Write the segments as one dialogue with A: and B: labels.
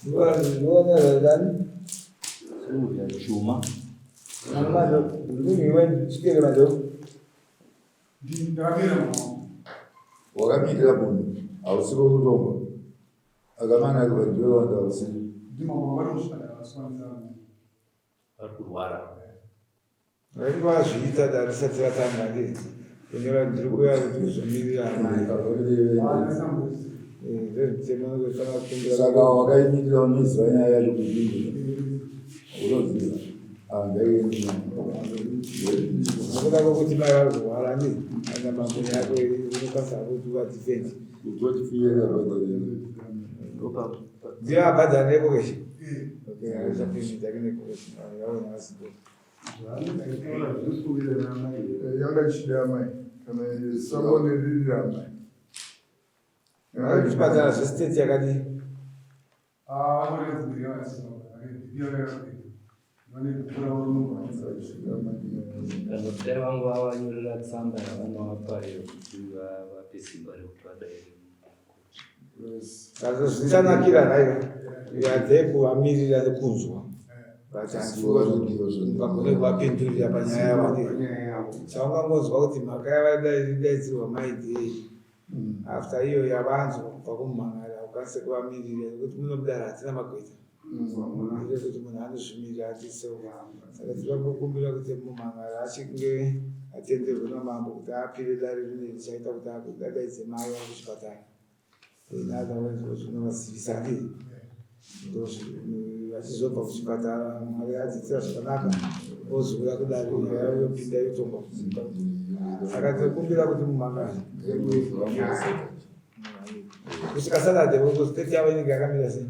A: 이거는
B: 세우야 주마.
A: 아마도 우리 이번 시계를 가지고
C: wakamira munhu hausi kwekutongo akamana kuvandivewanda hausi
B: Arkurwara.
A: vazviita darisati vatanga ndi kunyora ndiri kuya kuti uzomirira amai ndozvitema kukumbira
C: saka wakaimirira unoziva nyaya yacho kudini unoziva handaieni
A: nokuda kwokuti mai varkurwara ndi ana mambo yako unokwanisa kuti wadifendi ndiyo abhadhana nekokeshe
D: yanga chida mai kana saboneririra mai
A: kuchipatara zvesiteti yakadii
B: Kanotera vangu vavanyorera tsamba yavanowapa iyo kuti vape simba rekuti vadaire.
A: saka zvichanakira nayo yadze kuvamirira nekunzwa ungagone kuvapindurira panyaya yavo chaungangonzwa kuti mhaka yavadaidzirwa maidhei after iyo yavanzwa kubva kumhan'ara ukwanise kuvamirira nekuti munobudara hatina magweta ire kuti munhu anozvimirira atisewo saka tinokumbira kuti mumhan'ara achinge atenderwe namambo kuti apire dare rineri chaita kuti adaidze mai avo kuchipatara zvinovazivisa ndii vachizobva kuchipatara mwari adzidzira zvakanaka ozouya kudare nyaya yopinda yotonga kuziva saka tinokumbira kuti mumhan'ara kusvika saturday siteti yavo inenge yakamira sei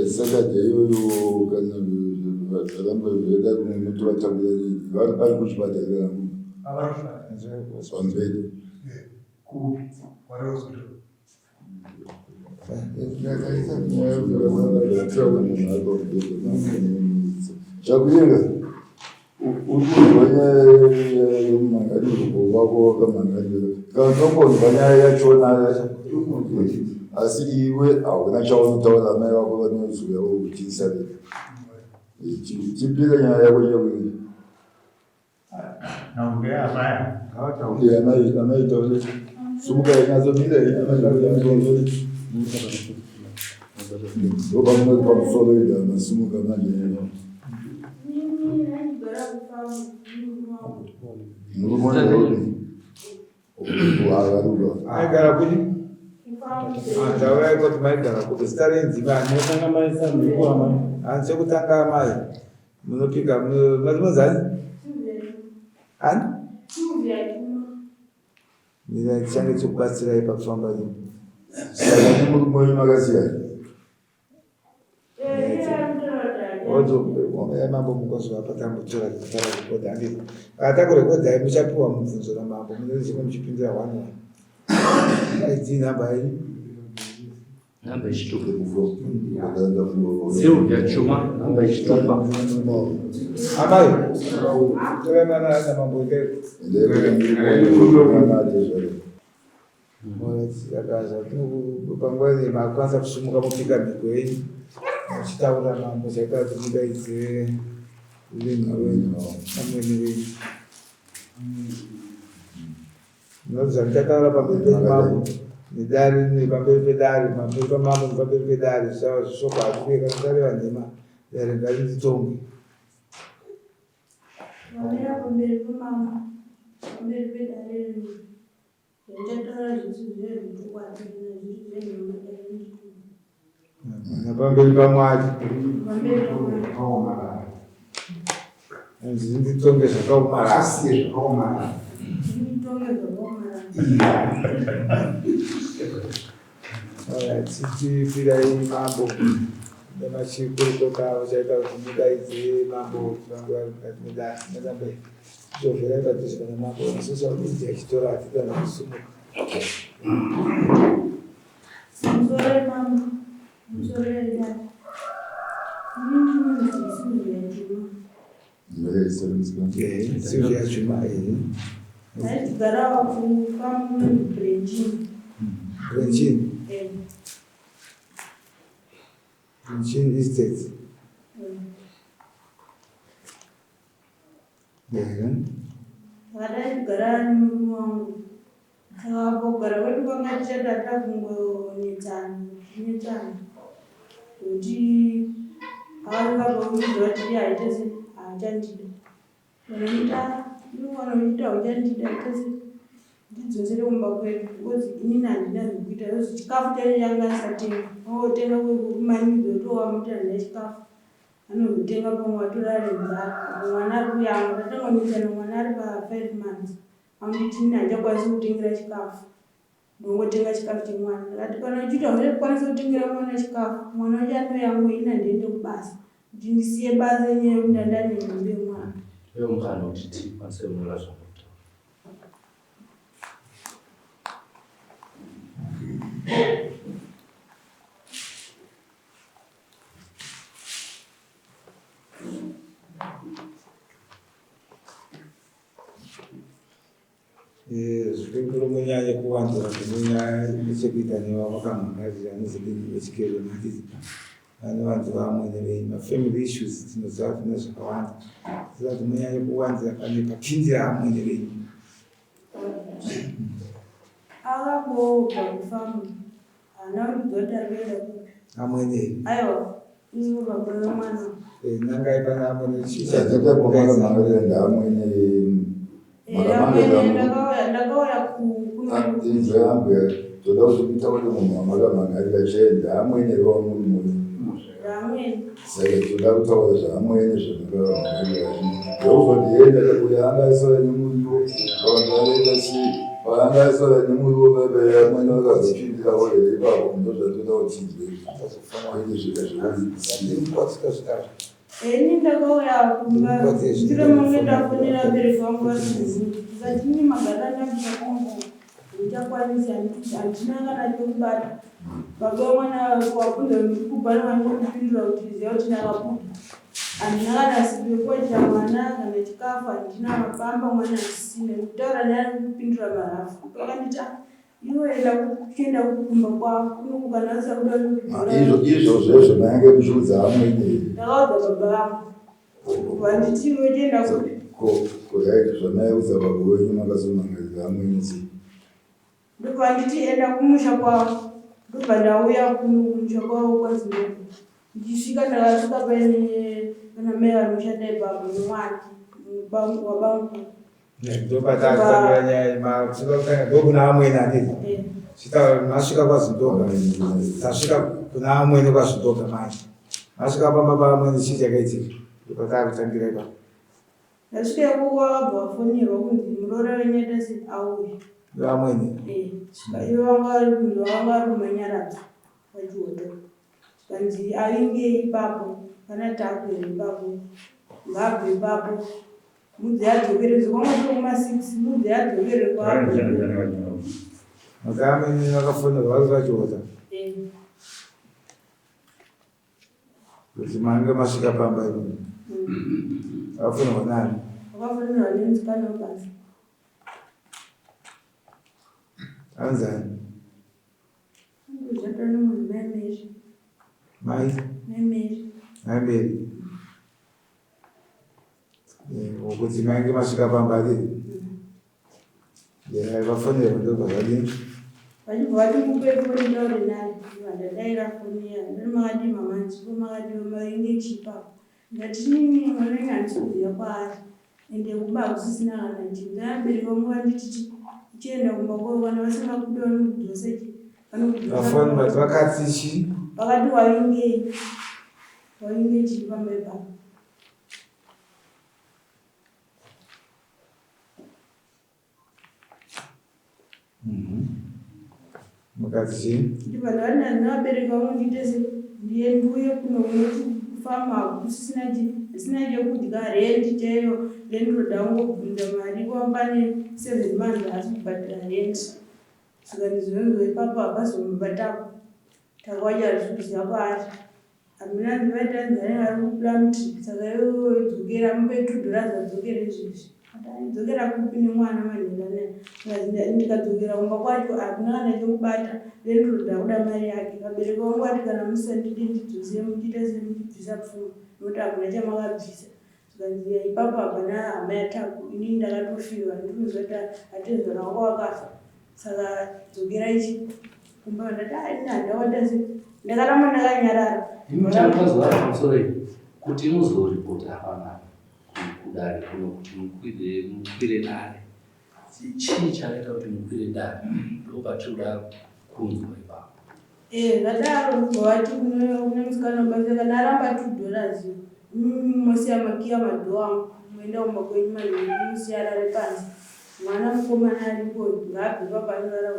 C: Saturday iyoyo kana varamba veda kuti vatambira vari pari kuchipatara pamberi chakuyenga urikuzwa nyaya yemumangariro wako kamangariro kanongonzwa nyaya yachona asi iwe hauna chaunotaura mai vako vanozuyawo kuchiisareka chipira nyaya yako chakuyenga amaitaure sumuka inatsomira opamunoti pamusoro idama sumuka manje
A: aigara kuti ndauya kuti maigara kuti zita renzima hanzi sekutanga mai munopinga marinozani ani mina chichange chikubatsirai pakufamba ino
C: saka nemurume wenyu makasiyana
A: mambo mukozi wapatambutora kurekhodha anditi atakurekhodhai muchapiwa mubvunzo namambo mune chimwe muchipindira 1 aidzi nhamba yenyu
B: Namba ichitupa. Seuvya chuma, namba ichitupa.
A: Amai, tuemana na mambo yetu. Akaza pangwani makwanza kusumuka mupika migweni uchitaura mambo chaita kuti mudaidze ulinhi wenyu amweni wenyu munoziva ndichataura pamberi pemambo nedare nepamberi pedare pamberi pamambo nepamberi pedare zvisava zvishoko hazvikueka nditareva nhema dare ngarinditonge
E: pamberi pemambo pamberi pedare
A: napamberi pamwari anzi nditonge zvakaomarara titipirai mambo nemachikurukota vachaita kuti mudaidze mambo nerambe zhovhera ipadhuze kana mambo isusu kuti achitora atidana kusumuka Silvia Chuma.
E: Aigara kufamu Brenjini.
A: Brenjini. Brenjini Estate.
E: Aigara wangu. Akapogara wedu kwangatichada takungonyetsana. Kuti akangabaudzwa kuti aitese achandida. Wanoita uchandida aitese ndidzosere kumba kwedu because inini handina zvekuita yozi chikafu chacho changa asatenga. Otenga kumanidzo towamuti handina chikafu. Anozotenga pamwe watorare nzara. Mwana ari kuyamwa tatangonyetsana mwana ari pa5 months. Anditi inini handikwanisi kutengera chikafu. Ndongotenga chikafu chemwana. Ndakati kana uchiita unokwanisa kutengera mwana chikafu. Mwana wacho anoyamwa inini handiende kubasa. Kuti ndisiye basa yenyaya yekuti ndandane nhumbi yemwana.
B: Iwe mukana kuti tikwanise kunyola zvakakutaura.
A: Zvikumbiro munyanya kuwanzira munyanya nechekuita nevamakamhangazira nezvidini vechikero matizi vane vantu vamwe nevei mafamily issues dzinoziva zvine zvakawanda ziva kuti munyanya kuwanzira pane papindira amwe nevei
E: akangobva kufamu hana kudzota kuenda kupi
A: amwe nei
E: aiwa iwo baba vemwana
A: nangai pane amwe
C: nechichaaaaaenda amwe
E: ndakauya
C: kunoambe toda kuti kuita kuti munhu amakamangarira chienda amwene romuri munhu saka toda kutaura zvaamwene zvamakamangarira ndokuzondienda takuya angaisora nemuriwo avandaenda vaangaisora nemuriwo bebe amwene vakazopindirawo here ipapo ndozvatoda kutizwe aite zvekazvikaziva
E: ini ndakauya kumba ndire monge ndafonera bereki vangu vasizivi zatini magara ndakusakongo uchakwanisa handina kana chokubata baba mwana wabvunza kubhara vangu kupindura kuti ziva kuti ndakabuda handina kana sipi yekuwaitira mwana kana chikafu handina mabamba mwana asisina kutaura naye kupindura marafu akandita iwoenda kuenda kukumba kwako kunokukanasa kuda
C: izvozvezvo mainge kuchiudza amwene
E: ndakaudza baba vangu vanditi iwe tienda kupi
C: koyaiti zvamaiudza baba wenyu makazomangarira amwene sei
E: ndobva nditi enda kumusha kwavo ndobva ndauya kumusha kwavo kwazimbabwe ndichisvika ndakasvika pana mai vanoshanda ipapo nemwana wabangu
A: ndokuna amwene anei masvika kwazimbabwe tasvika kuna amwene kwazimbabwe manje masvika pamba paamwene chii chakaitika ndopatakutangira ipapo
E: ndasvika ikoko wakabva wafonirwa kunzi muroora wenyatasi auya
A: amwene
E: ivo vanga vari kumanyaradza pachihoto kanzi ainge ipapo kana takwere ipapo ngabve ipapo mudzi yadzokere zikwangotoko ma6 mudzi yadzokere kwavo
A: maka amwene vakafonirwa vari pachihoto kuti mange masvika pamba ino vakafonirwa nani
E: vakafonirwa nenzikana basa
A: anzani
E: zvata nomunhu maimeri
A: maimeri kuti mange masvika pamba riri vafonirwa ndobva zvadini
E: vachibva vati mupefoni ndauri naye vandadaira foni ya ndarimakati mamanzi pomakati mainge chipapo ndatinini mwanenge handisikuziva kwaari ende kuba kusisina kana chinhu ndaabereki vangu vandititi uchienda kumba kwavo kana vasina kuda vanokudzosechi
A: vafoni vati vakatichi
E: vakati wainge chiri pamaipapo
A: mukati chii
E: ndibva ndavati ndavabereki vangu nditese ndiye ndiuye kunounoti kufama kusisina chekudya rendi chaiyo rendi rodangobvunza mari kwambane 7 months asi kubhadhira rendi saka ndizonzo ipapo hapazomubatapo takawacha zvikuziva kwaari hamuna ndivatanzania vari kuplan trip saka ivodzokera mupe $2 adzokere izvizvi dzokera kupi nemwana manhengana ndikadzokera kumba kwacho hakuna kana chekubata rendoda kuda mari yake vabereki vangu vati kana musandidi ndidzosire muchiita semundibvisa pfuma nokuti hakuna chamakabvisa zikanzi ipapo hapana hama yataku inini ndakatofiwa ndinozoti atezvana wako wakafa saka dzokera ichi kumba ndati ini handawata se ndakaramba ndakanyarara
B: imuchamazuva pamusoro kuti muzoripota hapana kudare kuno kuti mukwire dare chii chakaita kuti mukwire dare ndopatinoda kunzwa ipapo
E: zvadaro vati kune musikana basa kana aramba $2 mosiya makiya madho angu moenda kumba kwenyu manhiri musiya rare panzi mwana mukomana aripo ngaabve papanorara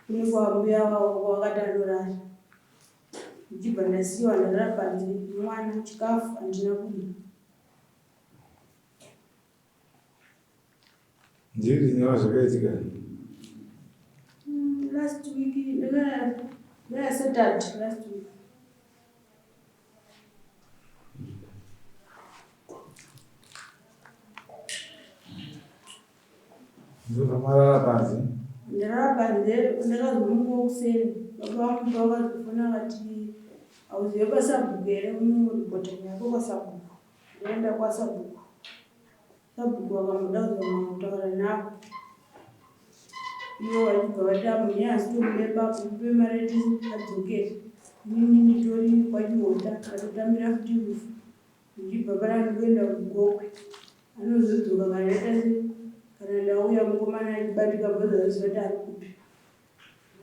E: kune kwambuya wakati anorara ndichibva ndasiyiwa ndarara panze mwana chikafu handina kudya
A: ndiri nyaya zvakaitika
E: last week Saturday last week
A: ndokamarara panze
E: ndarara panze ndakazomuka kuseni baba vangu vakazofona vati auzive pasabhuku here unoripota nyako kwasabhuku ndoenda kwasabhuku sabhuku vakamuda kuzama kutaura navo ivo vachibva vati amune asi tomude papo mupe mareti adzokere inini nditori kwachihota atotambira futi rufu ndichibva pana ndikuenda kugokwe anozodzoka kanaita se kana ndauya mukomana achibatika bhoza zisati ari kupi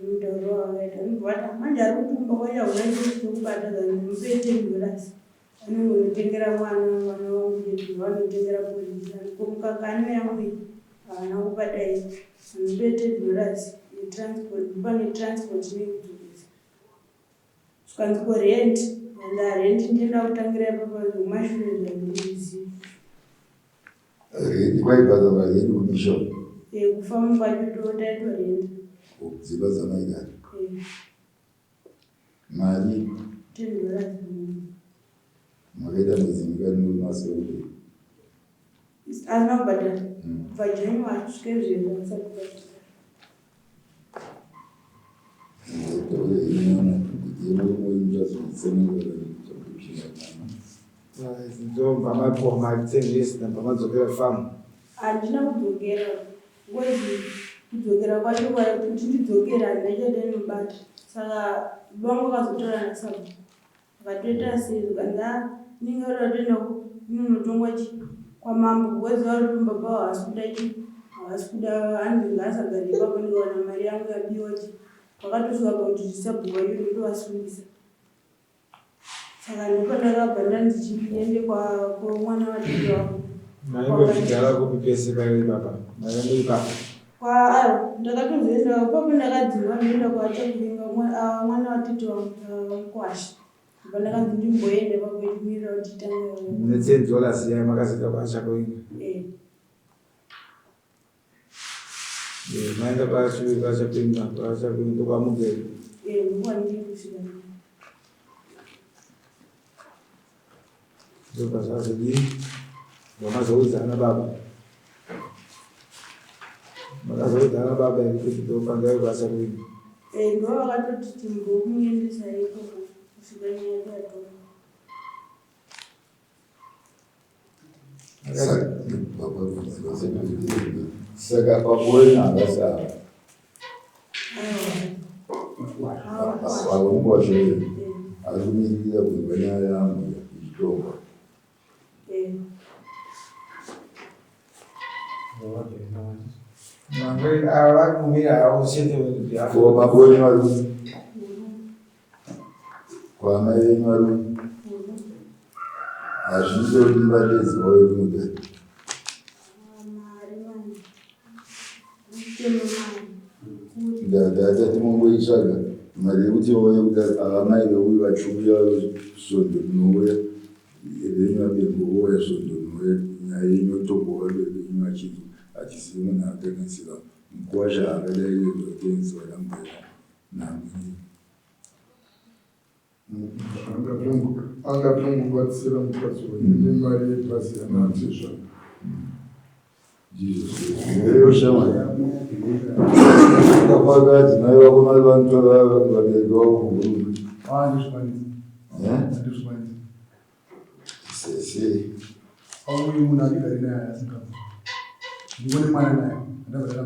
E: mutauro wakaita ndibvata manje ari kutumba kwaita kuna chekubata mupe $10 anongonotengera mwana wangu vanotengera polisi komukakano yamwe havana kupadai mupe $10 pane transport nekudzokesa svikanzi korent andarent ndienda kutangira ipapa zvomashure zvandizivi
C: renti kwaibvaza varenti kumishoni
E: kufamba kwacho totaitorent
C: kudziva dzamaigara mari
E: $10
C: makaita mwedzi mikani maseuti
E: asina kubhadhara kubva January kusvike zvino asati kubhadhara
A: ndobva mapiwa mari 10 years nabva madzokera famu
E: handina kudzokera ngozi kudzokera kwacho kuti ndidzokera handina chadainobata saka vangu vakazotora nasabu vakatoita sei kanza ninge uratoenda ninotongwa chi kwamambo wezuva ruri baba havasi kuda chi havasi kuda andinga asagara ipapo ndikaona mari yangu yabiwa chi pakatosvika pakuti ndisabhuka iyo ndotovasungisa saka ndopandakabva ndandichiende kwamwana wadiki wangu
A: maingozvigara kupi pese paive papa maendo ipapa
E: ndakatozoenda papo ndakadzingwa ndoenda kuachakuvinga mwana watiti wangu kwashi pandakanzi ndimboende pakuimirira kuti tange
A: mune $10 yai makasvika kwachakuvinga maenda kwachakuvinga ndokwamugeri
E: ndokwandiiri kusvika
A: ndobva zvazodii vamazoudzana baba makazoudzana baba iri kuti ndopangai kwachakuvinga
E: ndo vakatoti timbokumuendesa ikoko kusvika nyaya yatora
C: saka pakuona havasava avanguwashoe ari kumirira kunzwa nyaya yangu ichitongwa
A: mangwei ava vari kumira havo chete
C: ko maboni varume kwamai venyu varume hazvindori vadezi vauye kunodai ndatati mongoitsvaga mari yekuti vauye kuda avamai veuyu vachiuya svondo rinouya venyu vaberwo vouya svondo rinouya nyaya inotombova venyu vachinzwa achizivi munhu akaganisira mukwasha akadai ndotenzi vadambera namwini
D: Angapungubatsira mukadzi wenyu nemari yepasi yanaatizva.
C: Eyo shamwari. Ndapakati naye vako mari vanotora vabereki vavo kuhurumende.
D: Handizvikwanisi.
C: Sese.
D: Auyi munhu adigari naye asingabva. Ndivone mwana naye. Ndabva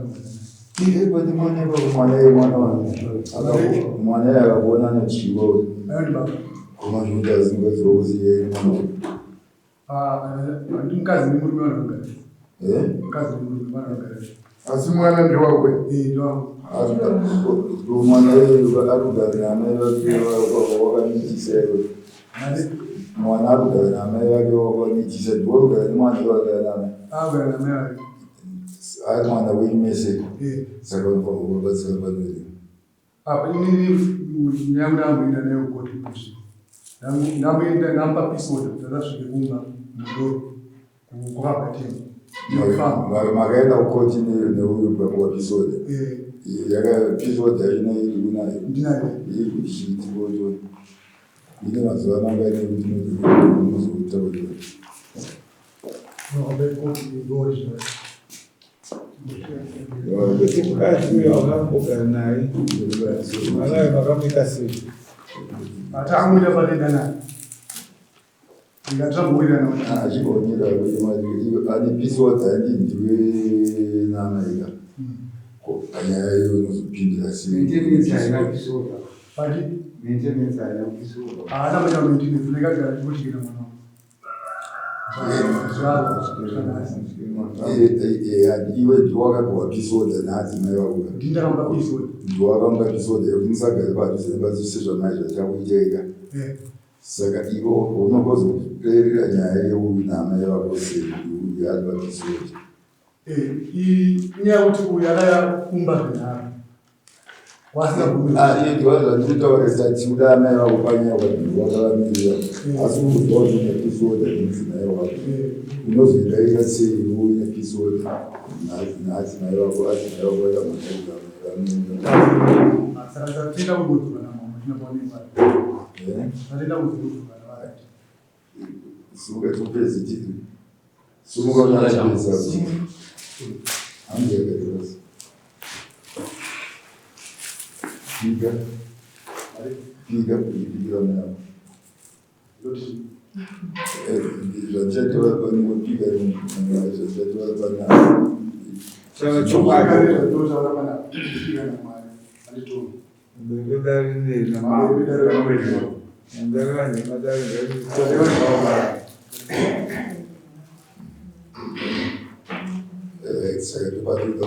C: Kwati mwana mwana yemwana wangu. Mwana yakabona nechivo. Kumazvinda zingazwa kuzi yeye mwana.
D: Ndimukadzi nemurume vanogara. Mukadzi nemurume vanogara. Asi mwana ndewakwe. Ndewangu.
C: Mwana arikugara namai vake wakaniitisa iwe. Mwana arikugara namai vake wakaniitisa. Ndiwe urikugara nemwana wakagara namai.
D: Akugara namai vake.
C: Ari mwana wenyu mese. Saka unofanira kubatsira panoiri.
D: Inini nyangu ndamboenda naye kukoti kusvi. Ndamboenda ndamba pisoda ndakasvike kumba mudoro kwakabatema.
C: Makaenda kukoti neuyu wapisoda. Yakapisoda inoiri unayo.
D: Ndinayo.
C: Iri kuchitikoto. Ine mazuva manga ine kuti muzotaurira.
A: Kuti mukadzi uyo wakambogara naye mwanawe makamuita sei?
D: Atamwira padenda naye. Ndingatambowira naye.
C: Achibonyera kuti mari ane pisoda ndiwe namaika. Kanyaya iyo inozopindira sei.
F: Maintenance haina pisoda.
D: Pati?
F: Maintenance haina pisoda.
D: Haana kuita maintenance. Ndakagara ndikuchikira mwana.
C: Iwe ndiwakagwa pisoda naadzimai vako.
D: Ndindaramba pisoda.
C: Ndiwakanga pisoda yekuti musagare padhuze nepadzise zvamai zvachakuitika. Saka iwe unokozoperera nyaya yeuyu naamai vako sei uyu ari papisoda.
D: Inyaya kuti uyu akayakumba zvenharo.
C: Iye ndiwazvatinotaura sati uda amai vako panyaya wakavamirira. Asi kuzwa zvine pisoda nemudzimai wako. Unozoitaika sei uine pisoda naadzimai vako adzimai vako yamuaa.
D: Saka tatenda kugodzwa namama zvinoonekwa. Tatenda kugodzwa navakati.
C: Sungatopedzi tiri. Sungatopedza. Angekairosa. Pika kuipikira mnamo. Zvachaitwa panopika zvachaitwa panamo. Saka topatoda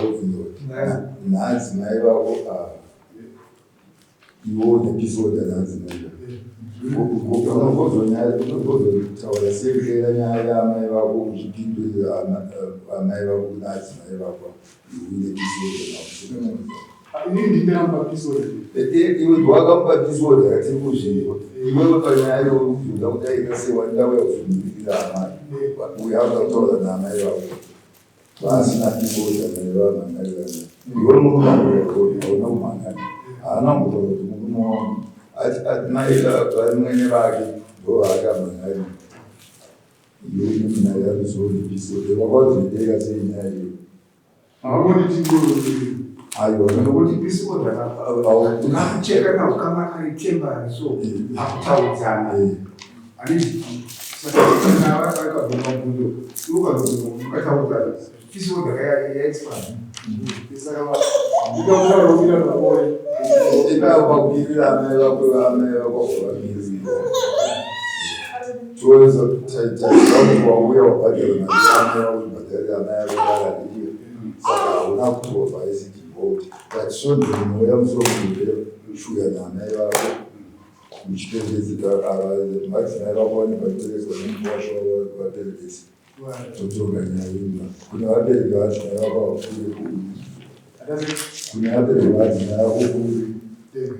C: kubvunza naadzimai vako iwo nepisoda naadzimai unogozotaura sekutera nyaya yaamai vako uchipindurira amai vako naadzimai vako uine pisoda
D: Inini ndindaramba pisoda.
C: Iwe ndiwakamupa pisoda katiri kuzvivo. Iwewe panyaya yokuda kudaika sewandauya kuzvimirira amai. Uya wakataura naamai vako. Vasina pisoda navamangarira. Iwe murume hauna kumhangana. Haana kutaura kuti murume wangu ati maila varimwene vake ndovaakamangarira. Iwe nemunai yakuzoone pisoda. Wakazoideka sei nyaya iyo?
D: Hakuoni chingoro.
C: Aiwa
F: Nokuti pisoda unakucheka nawo kama aitemba so akutaudzana. Handiti. Saka kana vakabva mabhudo ukataudzana pisoda yaexpire. Saka ndikautaura kuti ndakore.
C: Ikavakupirira amai vako vaviri. Toza taitaura wauya wabhadhara mari amai vako kubhadharira amai vako varadiyo. Saka hauna kutobva isiti vote. Vatisondouya musomudere kushuya naamai vako muchipembedzeka madzimai vako vanebvaperekwa nemuwasha vaperekesa. Totonga nyaya imba. Kune vabereki vadzimai vako vakure kune vabereki vadzimai vako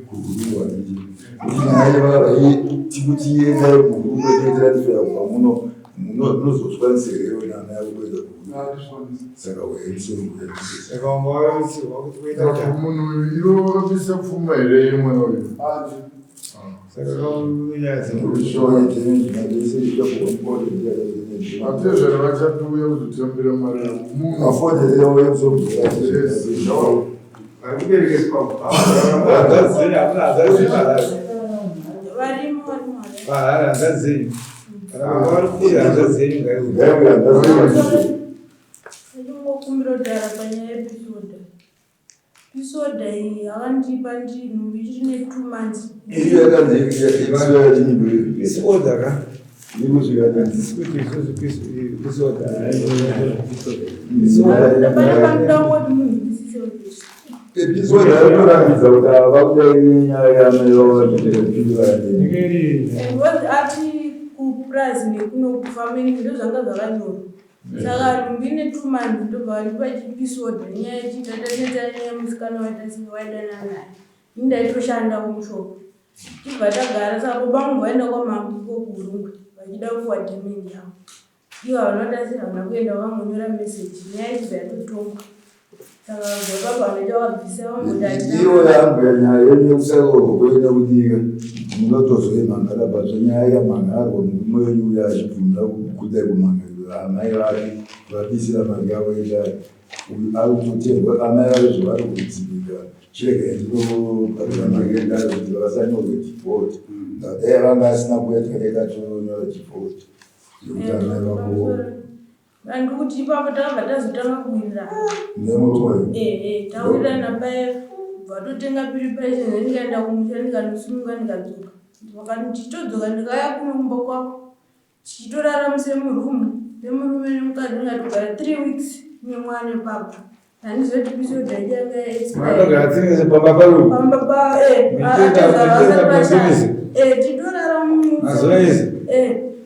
C: kuhuriwa niji. Kuti nyaya vava tikuti ienda murume kuitira ndifera kubva muno munozosvaniserewo naamai vako kuenda saka wemusoro
A: Saka wanga warutsirwa kuti kuita
D: Munhu uyu wakapisa pfuma here mwana uyu?
A: Saka kaunyazi
C: Ushonye tini nagese iko mkono ndio ndio.
D: Atezera vachatuuya kuzotambira mari yavo.
C: Afode leo yezo
F: Arikuberekeswa.
E: Varimo
A: ndazenyu varikufira ndazenyu
E: ndingokumbira kudhara panyaya yepisoda iyi havandipa ndinhu ichiri ne 2 months
C: iyo yakanzira chini
A: isoda ka
C: ikusvika
A: isikuti isoda
E: ndapanepamudangoti munhu ndisiseoishi
C: episode yakuratidza kuti avakudairi nyaya
E: ati kuprize nekunokufameni ndo zvanga zvakanyorwa saka mbine 2 months ndobva ndipa chipisodha nyaya chitatanenyaya musikana waidana naye indaitoshanda kumushopo tibva tagara saka bobangu vaenda kwamambo kokurungwe vachida kuwadhemeni yavo ivo vanotasira vana kuenda vamonyora meseji nyaya chibva yatotongwa saka zvakabva ndachavabvisa
C: iyo yangu yanyaya yenyu yekusairwa kuenda kudika munotozoimhangara bvazo nyaya yamhangarwa murume wenyu uya achibvumira kudai kumhangarira amai vake vabisira mari yavo idai ari kutoterwa amai vake zvavari kudzivika chirega ndinobarira mari yendaro kuti vasanyorwe chipoti dai vanga asina kuya takaitachonyora chipoti nekuti amai vako
E: andikuti ipapo takabva tazotanga kuwirira
C: nemutoyo
E: tawirirana paye vatotenga preparation endingaenda kumusha ndikanosununga ndikadzoka vakati tichidzoka ndikaya kunokumba kwako tichitoraramise murumu nemurume nemukadzi ndingatogara 3 weeks nemwana papo handizoti episode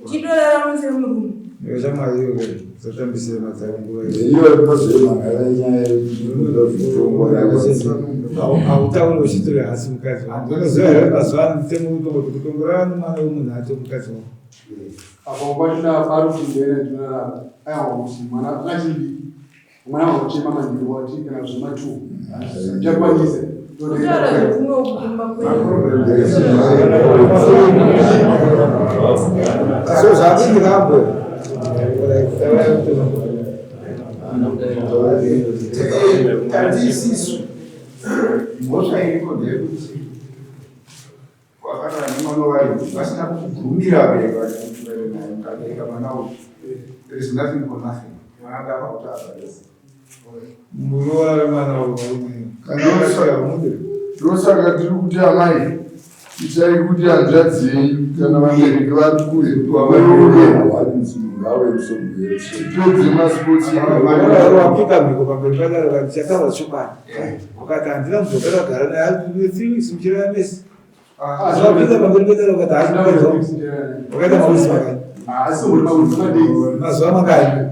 E: titoraramise murumu
A: zotambisira matsanguva
C: iyo inozoimhangara nyaya
A: hautauri uchitori hasi mukadzi wanozoa mazuva ano temutongoti kutongorana nomwana wemunhu ato mukadzi wako
D: Apa kwachina parutindere tunarara ayawamusi mwana akachidi mwana wakuchema mandiri wati kana zvematu chakwanise
E: kutaura zvekunokumba
A: so zvakindikabwe
F: Tantisisu. Ngosva iriko ndeyekuti wakatara nemwana wayo vasina kugumira vabereki vacho kuti vaende naye mukabereka mwana uyu. There is nothing for nothing. Mwana ngava kuti abarese.
A: munoona vemwana
D: ndosaka tiri kuti amai itai kuti hanzvadzi yenyu kana vabereki vari kure tipedze masipotsi
A: wapika mhiko pamberi padaro chataura chokwana ukati handina muzogara kugara naye ari 3 weeks muchireva mesi zvapinda pamberi pedaro ukati haaakaita mausi makani mazuva makani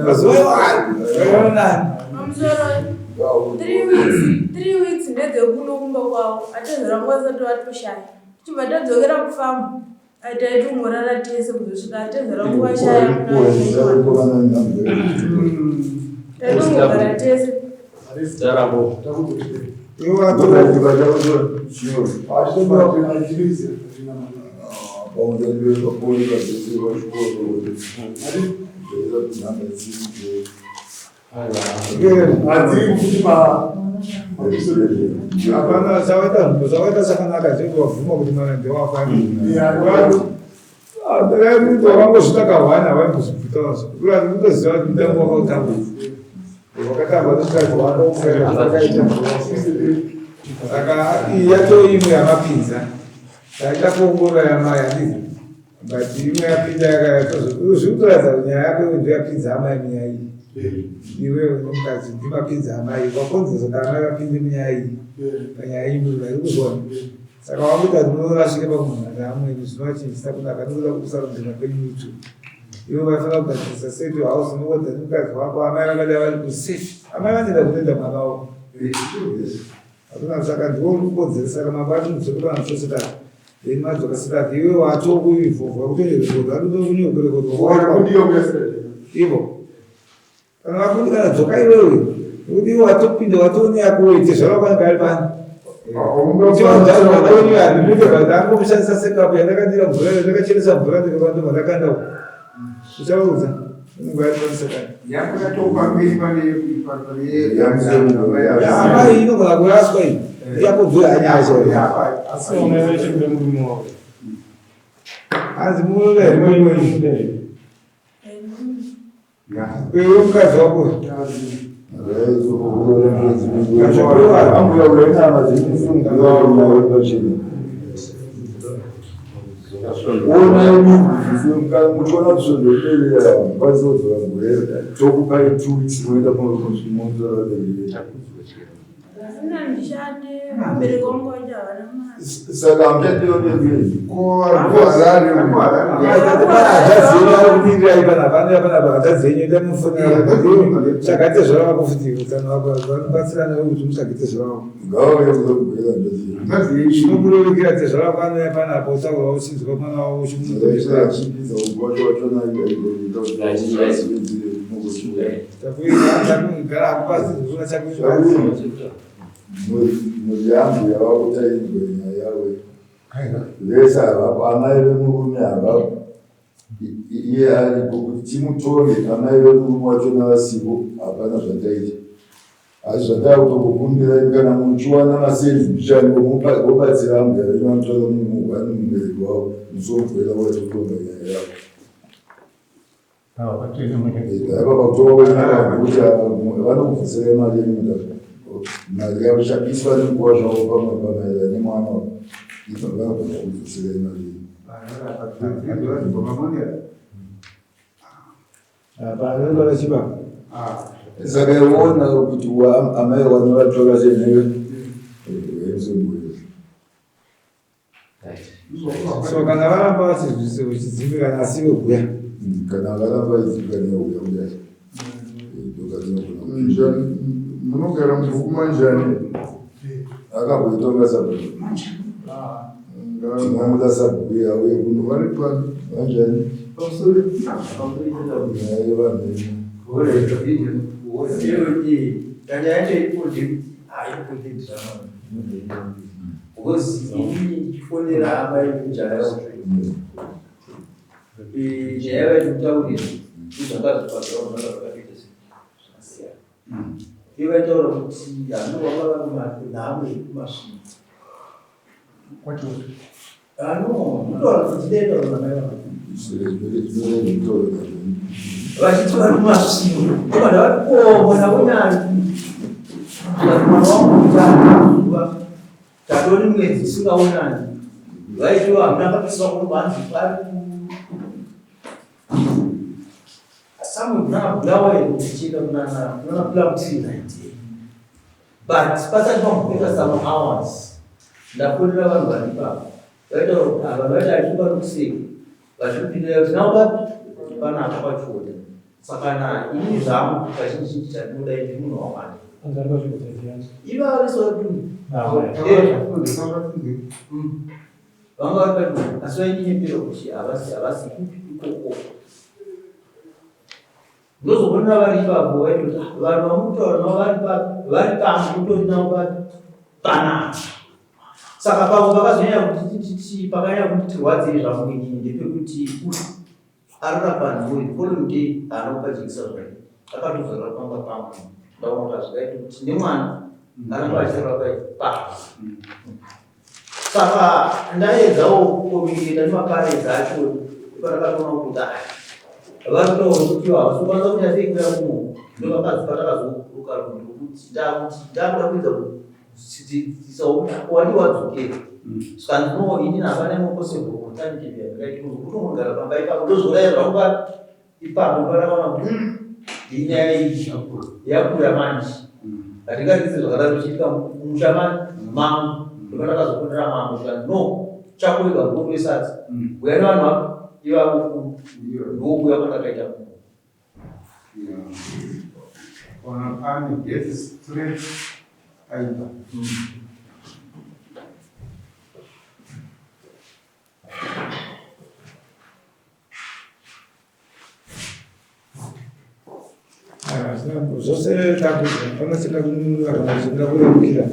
A: mazuva nani
E: pamusoro 3 weeks ndedzekunokumba kwavo atezorangwa sati vatoshaya tichibva tadzokera kufamba aitaitomborara tese kuzosvika atezorangwa shaya taitongogara tese
A: hapana zavaita sakanaka zvekuvabvuma kuti mwana ndewafaniwangosvitakahwana vaimbozvibvutazo ura ndikutoziva kuti mutambo wakautamba wakatamba nosikadzi wakaita saka iyi yatoimwe yamapinza taita kuongorora yamai handizi but imwe yapinza yakazvikutoradza kuti nyaya yako ndo yapinza amai munyaya iyi iwewe nomukadzi ndimapinza amai wakonzesa kuti amai vapinde munyaya iyi panyaya imwe vari kuzona saka wakuita kuti munorasvike pakunhana amweni zvinova chinhu kunaka nokuda kusarundina kwenyu utu iwe vaifanira kugadzirisa seto house unoodza nemukadzi wako amai vakadai vari kusefi amai vanoenda kunoenda mwana wavo hakuna saka ndiwo unokodzera saka mabati mudzokera sositati then madzoka sitati iwe watokuivhovha kutorerekodwa adokunyokurekodwa ivo kana vakundikana dzoka iwewe nekuti iwe watopinda watooneyako uite zvavakwanika ari pani Dango kushandisa sekapu yandakandira mvura ndakachenesa mvura ndikavanda mandakanda uchaudza nguva yatikonisekana amai inogona kuraswa iyi yakubvira hanyasha hanzi munoverimwe iwe mukadzi wako
C: muchiona kusondopelera vazodzavangurera tokupai 2 weeks moenda saka hamchationeei
A: adzenyu ndamufonera chakaite zvavako futi utano wako vanobatsirana kuti musagite zvavako zvinokurerukira te zvavako anoya panapo utaura uchinzwa mwana wavo uchimugara hakupasi zviona chakuiaa
C: muriambu yavakutainzwe nyaya yawe vese havako amai vemurume havako iye aripo kuti timutore amai vemurume wacho navasipo hapana zvataita asi zvatakutokukumbira kana muchiwana maservice bishani vobatsira ambu yavenyamutora mumugwani mubereki wavo musomubvera watotonga nyaya yavo vapakutovakuti vanokubvisira mari yemuda mari yavoshabiswa nenguva zvavo pamaira nemwana vanogona kubvisira mari
A: panondola chibaba
C: saka iona kuti amai vanovatora senheve vemusembwere
A: so kana varamba vachidzimbikana asi vekuya
C: kana varamba vachidzimbikana uya kudai dokadzinogona
D: munogara mukumanjani
C: akamboitonga sabhuku tinomuda sabhuku yawe kuno
D: vari pano
C: manjani
G: ivaitaura kuti hanovavavakumanhamwe kumasvino anotaura kuti dendauramai vachiti vari kumasvino ovana vari kuona mwana wamukutaa tatoni mwedzi usingaonani vaitiwa hamuna kapisa kumbanzi pari Someone now but pasal kita sama awas. Dapur lawan balipa. Itu abang ada itu baru sih. Baru dia kenapa apa cuaca. Sakana ini zaman kasih sih muda ini orang. Anggar kau juga terjadi. Iba harus orang. Bangga kan. Asal ini piro sih awas koko. Those who never live up, who are Mamuto, no one but Tana. Sakapa was Pagaya towards the Ramini, the Deputy Arapan, who is volunteer and opposite survey. According to the Rapamba Town, the one was there to Niman, Arabay Pass. Saka, and I go for me, and Macari, I should, but I don't know die. Abantu ukiwa subanza kunyafika huko ndio wakazipata ndakura kuita sisa wali wazuke skanno ini nabane possible kutani kibya like kutungara pamba ipa kudozora ramba ipa ndora kama dinya ya manji katika hizo zokala kushika mshamani mamu ndio kazokundira mamu no chako ikagundwe sasa wewe wana iwa nguvu ya matakaita
F: wanafanya get straight aidha
A: zvose takuti panosika kununura kana zvingakura mukira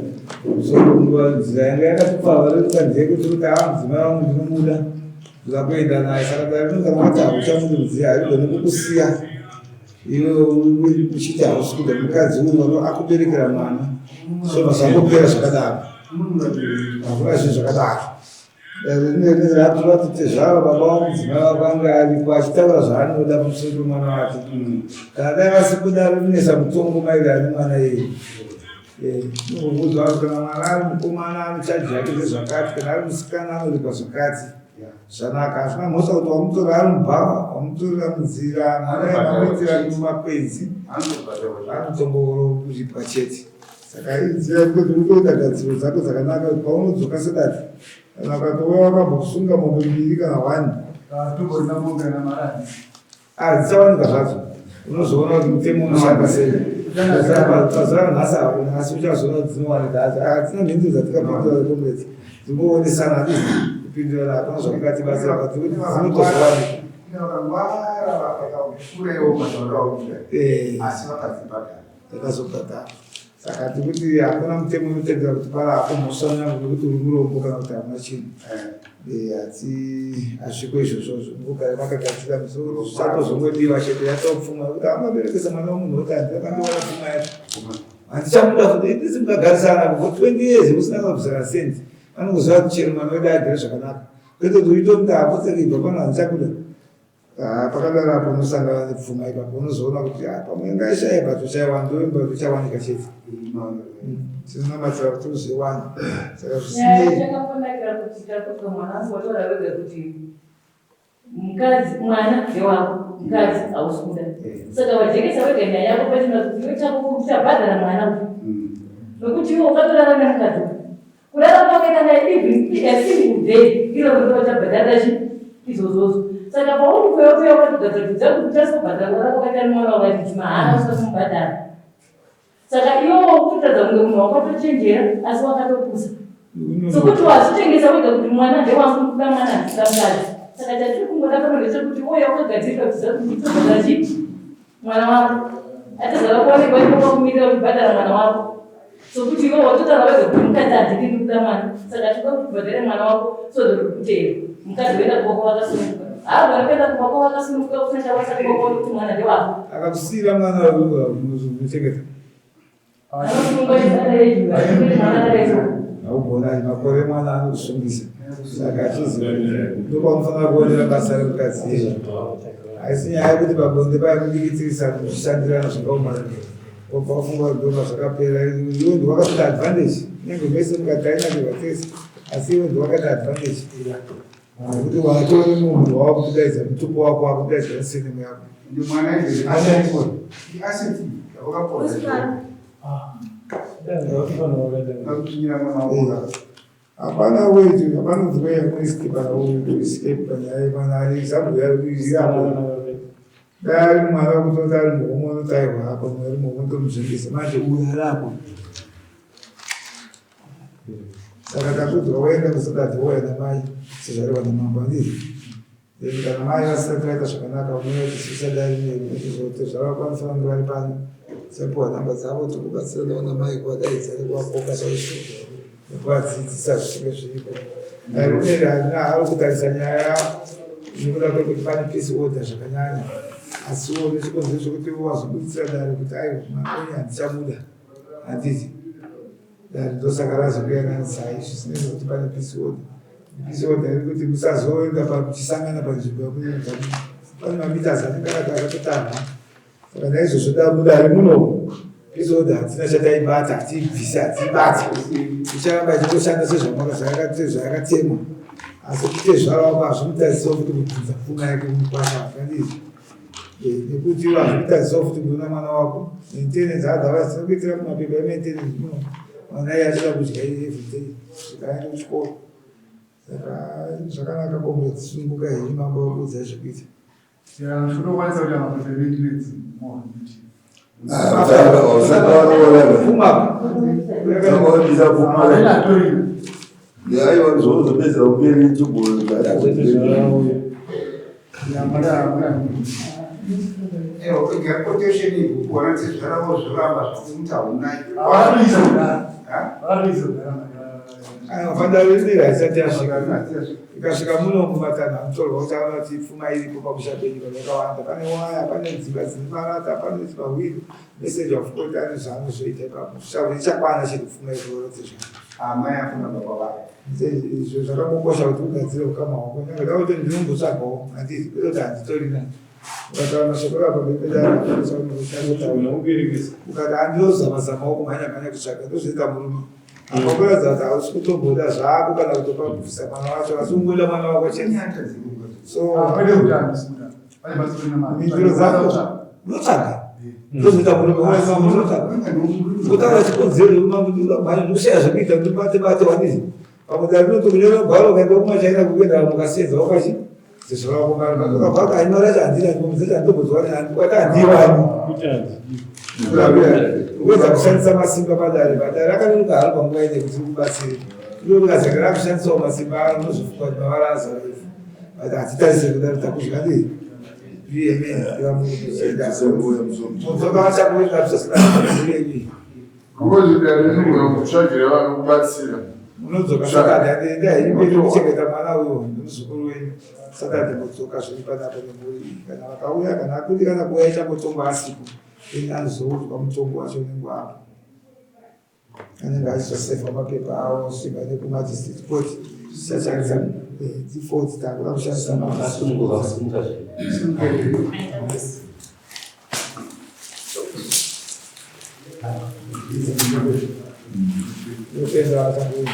A: nzira yanga yakatopfava rekukandiye kuti kuti mudzimai wangu ndinomuda zvakuenda naye saka darinonga mati hauchamududzira harigone kukusiya iwe uchiti hausi kuda mukadzi uyu akuberekera mwana so masangopera zvakadaro hakuna zvinhu zvakadaro rinatoti zvava baba wamudzimai wako anga ariko achitaura zvaanoda pamusoro pemwana wake kana dai vasi kudaro rinesa mutongo maererano nemwana iyeye nokubvunzwa kuti kana mwana ari mukomana anochaji yake zvezvakati kana ari musikana anorikwa zvakati zvanaka hazvina mhosva kuti wamutora ari mubhava wamutorera munzira manaamaitira mumakwenzi anotomboripa chete saka iziva kuti utoita gadziro dzako dzakanaka kuti paunodzoka sedati kana ukatouya wakambosungwa mombe mbiri kana 1 dzisawanika zvadzo unozoona kuti mutemo unoshanda sei pazara nhasi hakuna asi uchazoona kuti dzinowanika hatina mhindu dzatikapindura komreti dzimboonesana hadii kupindura hakuna zvakatibatsira kuti dzinotozowanika takazobhadhara saka tikuti hakuna mutemo unotendera kuti para hapo mhosva yangu nekuti uri murombo kana kuti hamuna chinhu hazviko izvozvozvo mugare makagadzira misoro zvichatozongodiwa chete yatopfuma kuti amaberekesa mwana womunhu woti handiakandiwana pfuma yacho handichamuda futi ndisi mukagarisana for 20 years musina kabvisana sendi anokuziva kuti chero mwana wedu agere zvakanaka kwete kuti uitomuti hapotseka pano handichakuda pakadaro apo unosangana nepfuma ipapo unozoona kuti pamwe ngaishaya patoshayiwa ndoimba tochawanika chete tinonamatira kuti uzoiwana saka
H: zvisichakaponakira kuti takupa mwana asiwatoda wega kuti mwana ndewako mukadzi hausi kuda saka wajekesa wega nyaya yako patina kuti iwe chako uchabhadhara mwana nokuti iwe ukatorara nemukadzi kurara kwakaita naye a single day iro kuti wachabhadhara izvozvozvo saka paurikuyakuya ukatogadzakidza kuti uchasibhadhara kurara kwakaita nemwana wakati mahana usina kumubhadhara saka iwo kutadza kunge munhu wakatochenjera asi wakatopusa sokuti wazvitengesa wega kuti mwana ndewangu kuda mwana handisida mukadzi saka chatiri kungoda pano ndechekuti uye wakagadzirira kuziva kuti uchabhadhara chipi mwana wako atazava kuonekwa ipokakumirira uchibhadhara mwana wako sokuti iwe watotaura wega kuti mukadzi handikindi kuda mwana saka tinoda kuti ubhadhare mwana wako sodori kutera mukadzi woenda kuvako vakasununguka haagona kuenda kuvako vakasununguka kusenda wasati kwako kuti mwana ndewako
A: akakusiyira mwana muchengeta augona makore mwana anokusungisa saka achiziva ndopanofanira kuonera basa remukadzi haisi nyaya yekuti pabonde paya kudikitirisa kushandirana zvakaomana obva wafunga kudhoma zvakapera iwe ndiwakatoda advantage nyange mese mukagainakirwa tese asi iwe ndiwakada advantage nekuti watore munhu wawakudaidza mutupo wako wakudaidza nesenemu yako hapana wetu hapana dzimweya kuiski pana uescape panyaya pana alizabuyaiapo dai mwana wekutoti ari muhomwe unotaiwa hapa mwari muhomwe ndomuzvingisa manje uyarapo saka takudzwa waenda kusadati wauya namai sezvariwa namambo andizvo kana mai vasati vaita zvakanaka unotisidaiizote zvavakwanisa vange vari pano sepuwa nhamba dzavo tikubatsiranawo namai kuvadaidza nekuvakoka chaizvo nekuvadzidzisa zvinenge zviripo hurumende ari kutarisa nyaya nekuda kwekuti pane peace order zvakanyanya asiwo nechikonzero chokuti wazobuditsira dare kuti ai mwanangu handichamuda handiti dare ndosaka razokuyananisa izvi zvinenge kuti pane peace order peace order iri kuti musazoenda pakuchisangana panzvimbo yakunyudza pane mamitazi anenge akatotarwa saka naizvozvo damudare muno peace order hatina chataibata hatiibvisi hatiibati icharamba ichitoshanda sezvayakatemwa asi kuti zvaro hazvimutazisawo kuti kubvunza pfuma yake mukwasha handizvo nekuti hazvimutazisawo kuti kuona mwana wako maintenance otherwise tinokuitira kumapepa emaintenance muno mwana iye achida kudya everyday zvikaenda kuchikoro saka zvakanaka komrade sununguka hei mambo vakuudzai zvekuita
D: zvinokwanisa kuti amapepa emaintenance
C: aiwa zvozopedzera kuperi
F: quotation ibhuku wanatizvaravo zvoramba zvakumuti haunai
A: Anofanda rindira isati yasvika ikasvika muno mumatanha mutorwa uchaona kuti pfuma iripo pakushapenyuka yakawanda. Pane waya, pane dzimba dzine marata, pane mawhiri, message of God ane zvaanozoita ipapo. Ichakwana chiri pfuma izorotse zvavo.
F: Amai afuna baba vake.
A: Izvo zvakambokosha kuti ugadzire ukama hwako. Nyanga ndakuti ndinombosvagawo handisi kwete handitorina. Ukataura mashoko ako ukati handinozama-zamawo kumhanya-mhanya kutsvaga ndozvoita murume. Akakuratidza kuti hausi kutomboda zvako kana kutopa kubvisa mwana wacho asi ungoda mwana wako chete. So mitiro dzako unotsvaga ndozvoita murume unotsvaga kutaura chikonzero mhanya ndokushaya zvekuita ndibate-bate wandizvi pamudari rinotokunyora gwaro ukaenda kumachaina kukuenda mukasedza wakachi zvakakobva kaima racho handina ndimomudza chandombozwa handiwani uwedza kushandisa masimba padare rakanonoka haro panguva ine kuti ubatsire ndokazanga rakushandisawo masimba ano unozvifunga kuti mavara azarefu but hatitarise kudaro takuzvika ndii unodzoka sakati handendaimberi kuchengeta mwana uyo nemuzukuru wenyu sakati ndodzoka zviri panapo nemuri kana vakauya kana akuti kana kuuya ichamutongo asipo eni anozoudzwa mutongo wacho nenguva anenge achizosefa mapepa avo svika nekumadistrict court zvichashandisa dzifoti takuda kushandisa nopenda vatangoii